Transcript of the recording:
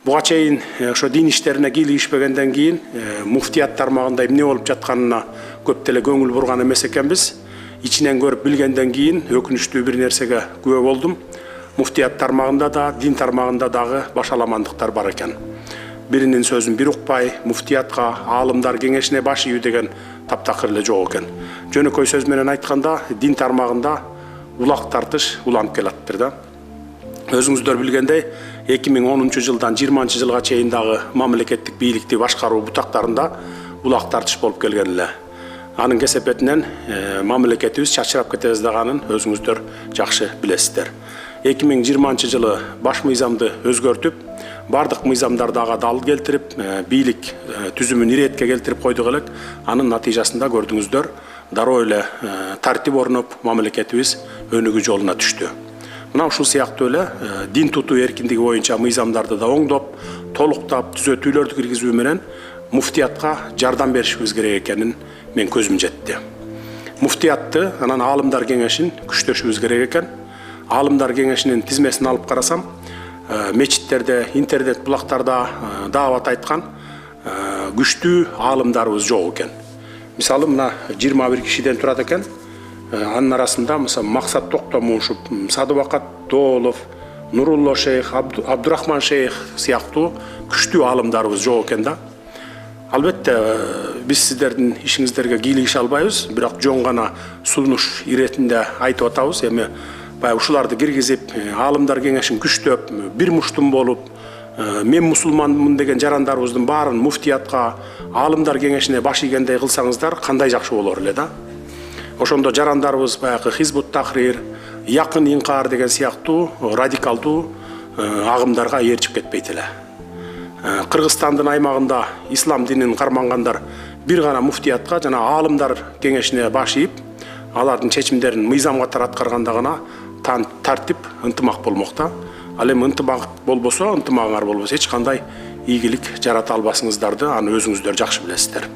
Буга чейин ошо дин иштерине кийлигишпегенден кийин муфтият тармагында эмне болуп жатканына көп деле көңүл бурган эмес экенбиз. Ичинен көрүп билгенден кийин өкүнүчтүү бир нерсеге күбө болдум. Муфтият тармагында да, дин тармагында дагы башаламандыктар бар экен. Биринин сөзүн бир укпай, муфтиятка, аалымдар кеңешине баш ийүү деген таптакыр эле жок экен. Жөнөкөй сөз менен айтканда, дин тармагында улак тартыш уланып келатыптыр да. Өзүңүздөр билгендей, 2010 жылдан 20 жылга чейин дагы мамлекеттик бийликти башкаруу бутактарында улак тартыш болуп келген эле. Анын кесепетинен мамлекетибиз чачырап кете баштаганын өзүңүздөр жакшы билесиздер. 2020 жылы баш мыйзамды өзгөртүп, бардык мыйзамдарды ага дал келтирип, бийлик түзүмүн иретке келтирип койдук элек. Анын натыйжасында көрдүңүздөр, дароо эле тартип орноп, мамлекетибиз өнүгүү жолуна түштү. Мына ушул сыяктуу эле дин тутуу эркиндиги боюнча мыйзамдарды да оңдоп, толуктап, түзөтүүлөрдү киргизүү менен муфтиятка жардам беришибиз керек экенин мен көзүм жетти. Муфтиятты, анан аалымдар кеңешин күчтөшүбүз керек экен. Аалымдар кеңешинин тизмесин алып карасам, мечиттерде, интернет булактарда даават айткан күчтүү аалымдарыбыз жок экен. Мисалы, мына 21 кишиден турат экен. Анын арасында Максат Токтомушев, Садыбакат Доолов, Нурулло шейх, Абдурахман шейх сыяктуу күчтүү аалымдарыбыз жок экен да. Албетте, биз сиздердин ишиңиздерге кийлигише албайбыз, бирок жон гана сунуш иретинде айтып атабыз. Эми баягы ушуларды киргизип, аалымдар кеңешин күчтөп, бир муштум болуп, мен мусулманмын деген жарандарыбыздын баарын муфтиятка, аалымдар кеңешине баш ийгендей кылсаңыздар, кандай жакшы болор эле да. Ошондо жарандарыбыз баягы Хизбут Тахрир, Якын Инкар деген сыяктуу радикалдуу агымдарга ээрчип кетпейт эле. Кыргызстандын аймагында ислам динин кармангандар бир гана муфтиятка жана аалымдар кеңешине баш ийип, алардын чечимдерин мыйзам катары аткарганда гана тартип, ынтымак болмокта. Ал эми ынтымак болбосо, ынтымагыңар болбосо эч кандай ийгилик жарата албасыңыздарды аны өзүңүздөр жакшы билесиздер.